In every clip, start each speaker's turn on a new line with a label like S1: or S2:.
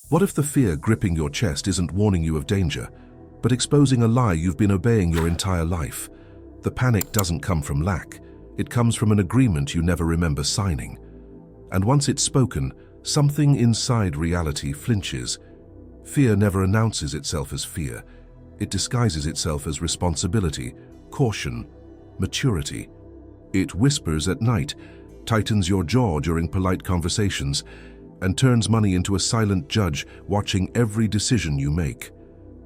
S1: What if the fear gripping your chest isn't warning you of danger, but exposing a lie you've been obeying your entire life? The panic doesn't come from lack. It comes from an agreement you never remember signing. And once it's spoken, something inside reality flinches. Fear never announces itself as fear. It disguises itself as responsibility, caution, maturity. It whispers at night, tightens your jaw during polite conversations, and turns money into a silent judge watching every decision you make.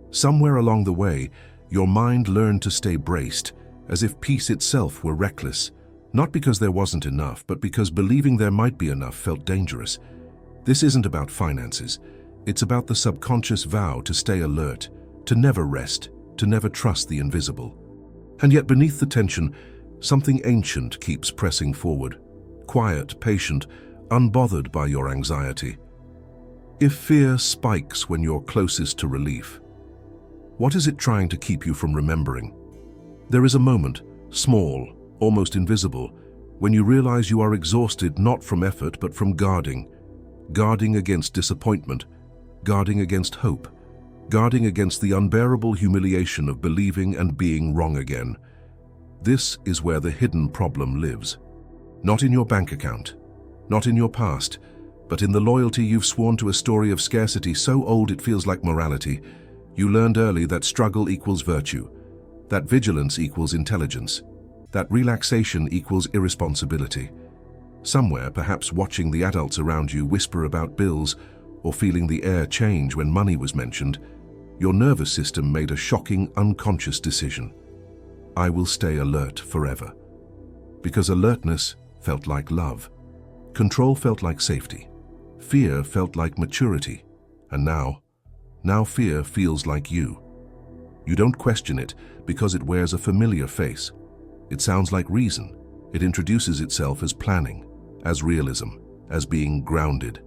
S1: Somewhere along the way, your mind learned to stay braced, as if peace itself were reckless, not because there wasn't enough, but because believing there might be enough felt dangerous. This isn't about finances. It's about the subconscious vow to stay alert, to never rest, to never trust the invisible. And yet beneath the tension, something ancient keeps pressing forward, quiet, patient, unbothered by your anxiety. If fear spikes when you're closest to relief, what is it trying to keep you from remembering? There is a moment, small, almost invisible, when you realize you are exhausted not from effort but from guarding against disappointment, guarding against hope, guarding against the unbearable humiliation of believing and being wrong again. This is where the hidden problem lives. Not in your bank account, not in your past, but in the loyalty you've sworn to a story of scarcity so old it feels like morality. You learned early that struggle equals virtue, that vigilance equals intelligence, that relaxation equals irresponsibility. Somewhere, perhaps watching the adults around you whisper about bills or feeling the air change when money was mentioned, your nervous system made a shocking, unconscious decision. I will stay alert forever. Because alertness felt like love. Control felt like safety. Fear felt like maturity. And now fear feels like you. You don't question it because it wears a familiar face. It sounds like reason. It introduces itself as planning, as realism, as being grounded.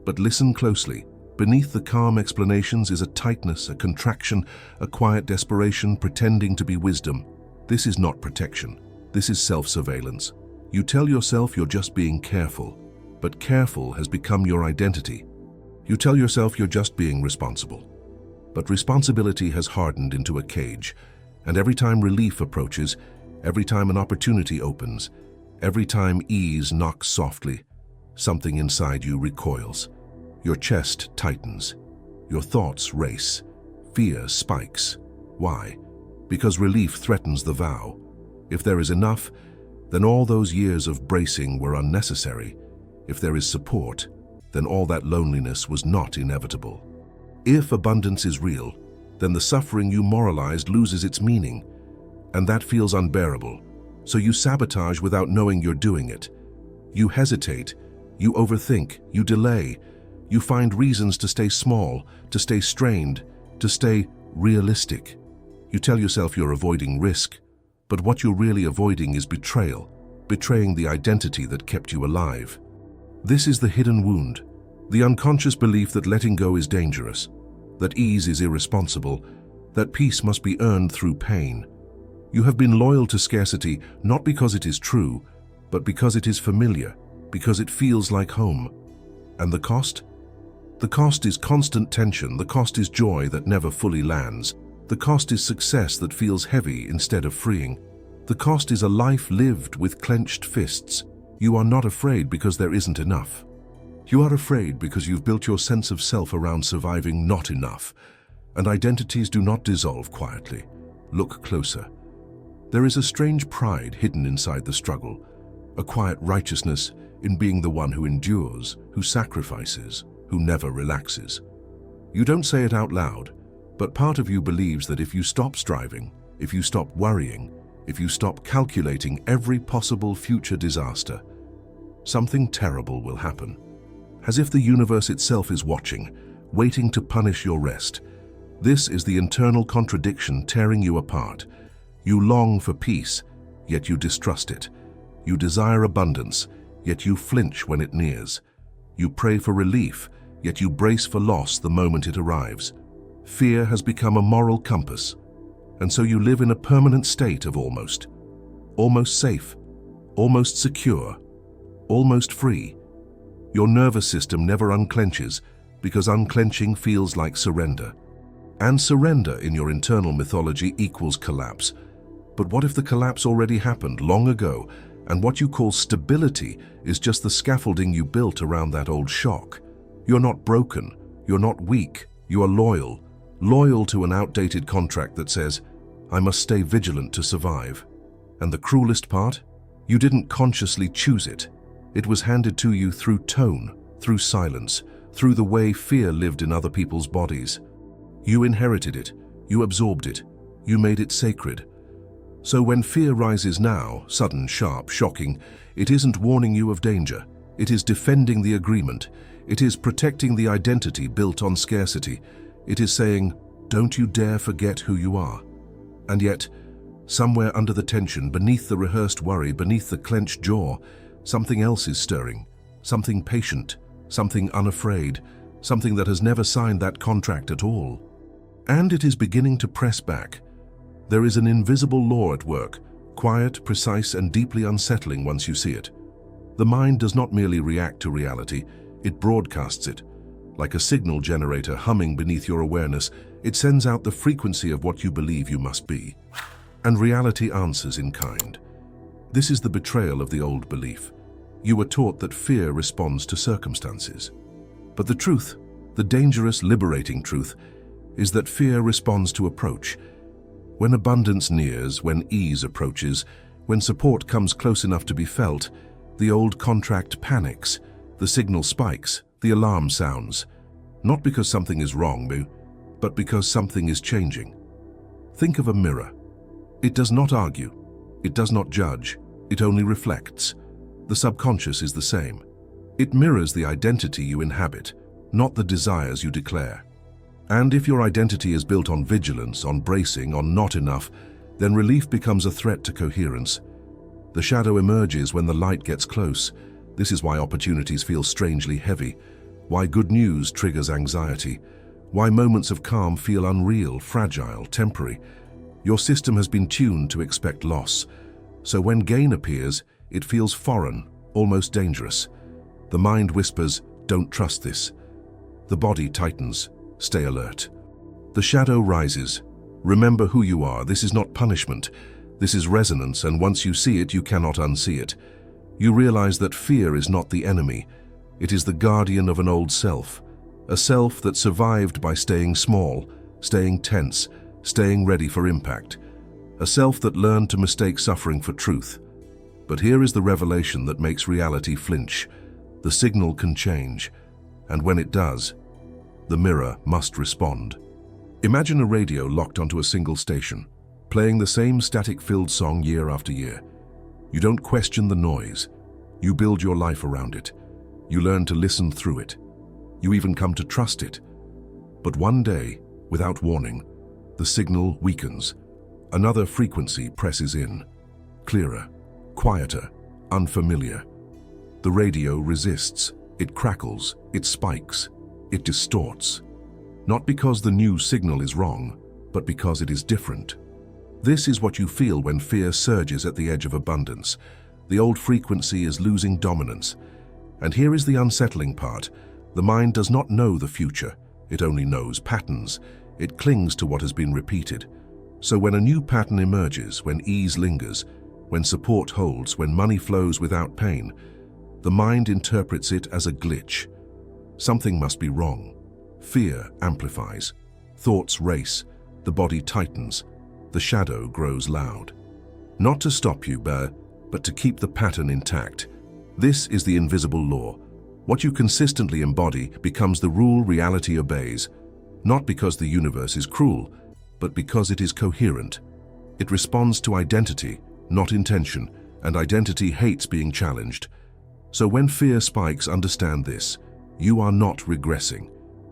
S1: But listen closely. Beneath the calm explanations is a tightness, a contraction, a quiet desperation pretending to be wisdom. This is not protection. This is self-surveillance. You tell yourself you're just being careful, but careful has become your identity. You tell yourself you're just being responsible. But responsibility has hardened into a cage, and every time relief approaches, every time an opportunity opens, every time ease knocks softly, something inside you recoils. Your chest tightens. Your thoughts race. Fear spikes. Why? Because relief threatens the vow. If there is enough, then all those years of bracing were unnecessary. If there is support, then all that loneliness was not inevitable. If abundance is real, then the suffering you moralized loses its meaning, and that feels unbearable. So you sabotage without knowing you're doing it. You hesitate, you overthink, you delay. You find reasons to stay small, to stay strained, to stay realistic. You tell yourself you're avoiding risk, but what you're really avoiding is betrayal, betraying the identity that kept you alive. This is the hidden wound, the unconscious belief that letting go is dangerous, that ease is irresponsible, that peace must be earned through pain. You have been loyal to scarcity not because it is true, but because it is familiar, because it feels like home. And the cost? The cost is constant tension, the cost is joy that never fully lands. The cost is success that feels heavy instead of freeing. The cost is a life lived with clenched fists. You are not afraid because there isn't enough. You are afraid because you've built your sense of self around surviving not enough. And identities do not dissolve quietly. Look closer. There is a strange pride hidden inside the struggle, a quiet righteousness in being the one who endures, who sacrifices, who never relaxes. You don't say it out loud, but part of you believes that if you stop striving, if you stop worrying, if you stop calculating every possible future disaster, something terrible will happen. As if the universe itself is watching, waiting to punish your rest. This is the internal contradiction tearing you apart. You long for peace, yet you distrust it. You desire abundance, yet you flinch when it nears. You pray for relief, yet you brace for loss the moment it arrives. Fear has become a moral compass, and so you live in a permanent state of almost safe, almost secure, almost free. Your nervous system never unclenches, Because unclenching feels like surrender. And surrender in your internal mythology equals collapse. But what if the collapse already happened long ago, and what you call stability is just the scaffolding you built around that old shock? You're not broken, you're not weak, you are loyal. Loyal to an outdated contract that says, I must stay vigilant to survive. And the cruelest part? You didn't consciously choose it. It was handed to you through tone, through silence, through the way fear lived in other people's bodies. You inherited it, you absorbed it, you made it sacred. So when fear rises now, sudden, sharp, shocking, it isn't warning you of danger. It is defending the agreement. It is protecting the identity built on scarcity. It is saying, don't you dare forget who you are. And yet, somewhere under the tension, beneath the rehearsed worry, beneath the clenched jaw, something else is stirring. Something patient, something unafraid, something that has never signed that contract at all. And it is beginning to press back. There is an invisible law at work, quiet, precise, and deeply unsettling once you see it. The mind does not merely react to reality, it broadcasts it. Like a signal generator humming beneath your awareness, it sends out the frequency of what you believe you must be. And reality answers in kind. This is the betrayal of the old belief. You were taught that fear responds to circumstances. But the truth, the dangerous, liberating truth, is that fear responds to approach. When abundance nears, when ease approaches, when support comes close enough to be felt, the old contract panics, the signal spikes, the alarm sounds. Not because something is wrong, but because something is changing. Think of a mirror. It does not argue, it does not judge, it only reflects. The subconscious is the same. It mirrors the identity you inhabit, not the desires you declare. And if your identity is built on vigilance, on bracing, on not enough, then relief becomes a threat to coherence. The shadow emerges when the light gets close. This is why opportunities feel strangely heavy, why good news triggers anxiety, why moments of calm feel unreal, fragile, temporary. Your system has been tuned to expect loss. So when gain appears, it feels foreign, almost dangerous. The mind whispers, don't trust this. The body tightens, stay alert. The shadow rises. Remember who you are. This is not punishment. This is resonance, and once you see it, you cannot unsee it. You realize that fear is not the enemy. It is the guardian of an old self. A self that survived by staying small, staying tense, staying ready for impact. A self that learned to mistake suffering for truth. But here is the revelation that makes reality flinch. The signal can change, and when it does, the mirror must respond. Imagine a radio locked onto a single station, playing the same static-filled song year after year. You don't question the noise. You build your life around it. You learn to listen through it. You even come to trust it. But one day, without warning, the signal weakens. Another frequency presses in. Clearer, quieter, unfamiliar. The radio resists. It crackles, it spikes, it distorts. Not because the new signal is wrong, but because it is different. This is what you feel when fear surges at the edge of abundance. The old frequency is losing dominance. And here is the unsettling part. The mind does not know the future. It only knows patterns. It clings to what has been repeated. So when a new pattern emerges, when ease lingers, when support holds, when money flows without pain, the mind interprets it as a glitch. Something must be wrong. Fear amplifies. Thoughts race. The body tightens. The shadow grows loud. Not to stop you, but to keep the pattern intact. This is the invisible law. What you consistently embody becomes the rule reality obeys. Not because the universe is cruel, but because it is coherent. It responds to identity, not intention, and identity hates being challenged. So when fear spikes, understand this. You are not regressing.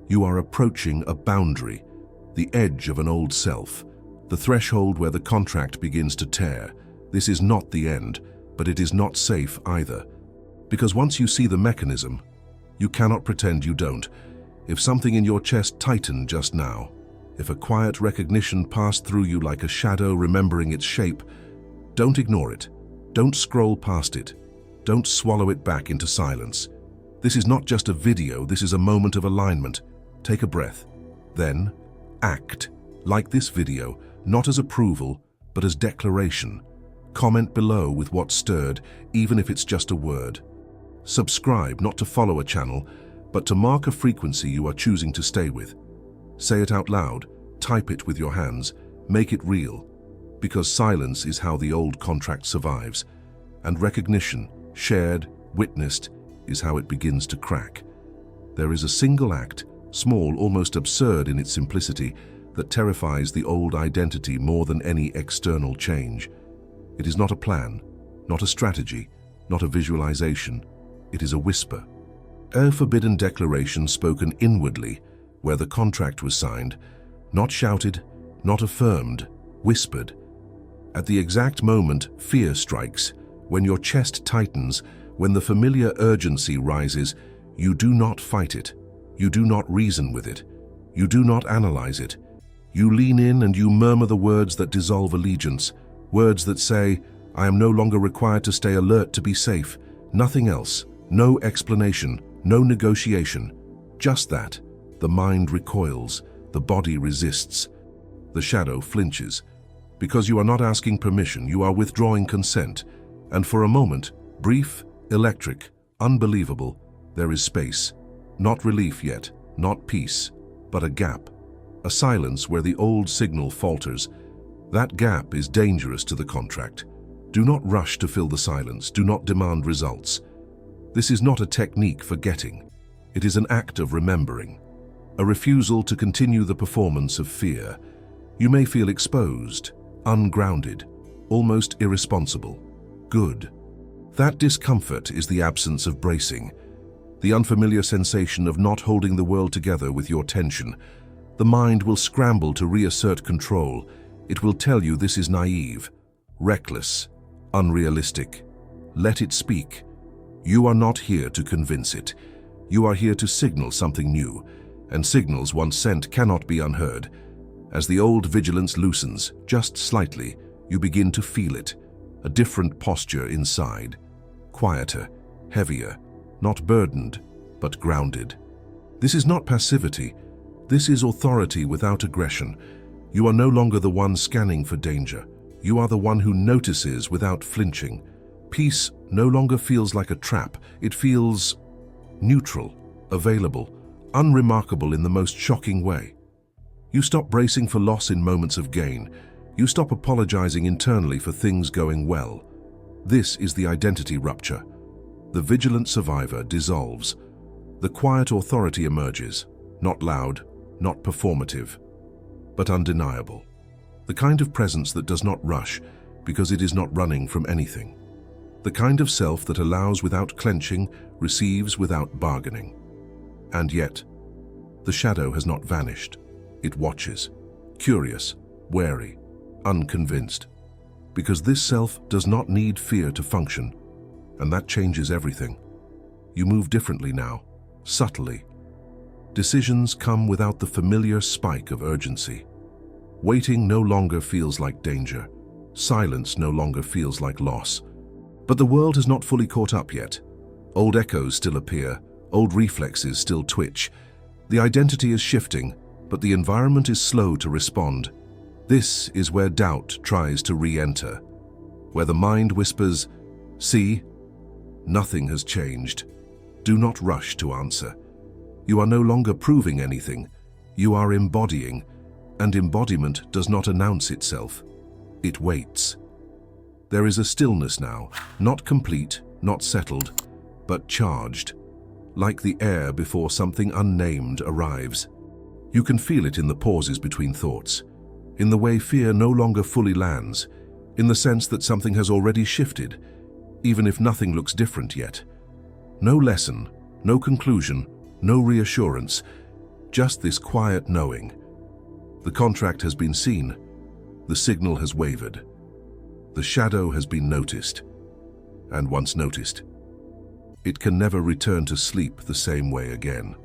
S1: You are approaching a boundary, the edge of an old self, the threshold where the contract begins to tear. This is not the end, but it is not safe either. Because once you see the mechanism, you cannot pretend you don't. If something in your chest tightened just now, if a quiet recognition passed through you like a shadow remembering its shape, don't ignore it. Don't scroll past it. Don't swallow it back into silence. This is not just a video, this is a moment of alignment. Take a breath. Then, act. Like this video, not as approval, but as declaration. Comment below with what stirred, even if it's just a word. Subscribe not to follow a channel, but to mark a frequency you are choosing to stay with. Say it out loud, type it with your hands, make it real. Because silence is how the old contract survives, and recognition, shared, witnessed, is how it begins to crack. There is a single act, small, almost absurd in its simplicity, that terrifies the old identity more than any external change. It is not a plan, not a strategy, not a visualization. It is a whisper. A forbidden declaration spoken inwardly, where the contract was signed, not shouted, not affirmed, whispered. At the exact moment fear strikes, when your chest tightens, when the familiar urgency rises, you do not fight it. You do not reason with it. You do not analyze it. You lean in and you murmur the words that dissolve allegiance, words that say, I am no longer required to stay alert to be safe. Nothing else. No explanation. No negotiation. Just that. The mind recoils. The body resists. The shadow flinches. Because you are not asking permission, you are withdrawing consent. And for a moment, brief, electric, unbelievable, there is space. Not relief yet, not peace, but a gap. A silence where the old signal falters. That gap is dangerous to the contract. Do not rush to fill the silence. Do not demand results. This is not a technique for getting. It is an act of remembering. A refusal to continue the performance of fear. You may feel exposed, ungrounded, almost irresponsible. Good. That discomfort is the absence of bracing. The unfamiliar sensation of not holding the world together with your tension. The mind will scramble to reassert control. It will tell you this is naive, reckless, unrealistic. Let it speak. You are not here to convince it. You are here to signal something new, and signals once sent cannot be unheard. As the old vigilance loosens, just slightly, you begin to feel it, a different posture inside. Quieter, heavier, not burdened, but grounded. This is not passivity. This is authority without aggression. You are no longer the one scanning for danger. You are the one who notices without flinching. Peace no longer feels like a trap. It feels neutral, available, unremarkable in the most shocking way. You stop bracing for loss in moments of gain. You stop apologizing internally for things going well. This is the identity rupture. The vigilant survivor dissolves. The quiet authority emerges, not loud, not performative, but undeniable. The kind of presence that does not rush because it is not running from anything. The kind of self that allows without clenching, receives without bargaining. And yet, the shadow has not vanished. It watches, curious, wary, unconvinced. Because this self does not need fear to function, and that changes everything. You move differently now, subtly. Decisions come without the familiar spike of urgency. Waiting no longer feels like danger. Silence no longer feels like loss. But the world has not fully caught up yet. Old echoes still appear, old reflexes still twitch. The identity is shifting, but the environment is slow to respond. This is where doubt tries to re-enter, where the mind whispers, "See, nothing has changed." Do not rush to answer. You are no longer proving anything. You are embodying, and embodiment does not announce itself. It waits. There is a stillness now, not complete, not settled, but charged, like the air before something unnamed arrives. You can feel it in the pauses between thoughts, in the way fear no longer fully lands, in the sense that something has already shifted, even if nothing looks different yet. No lesson, no conclusion, no reassurance, just this quiet knowing. The contract has been seen, the signal has wavered, the shadow has been noticed, and once noticed, it can never return to sleep the same way again.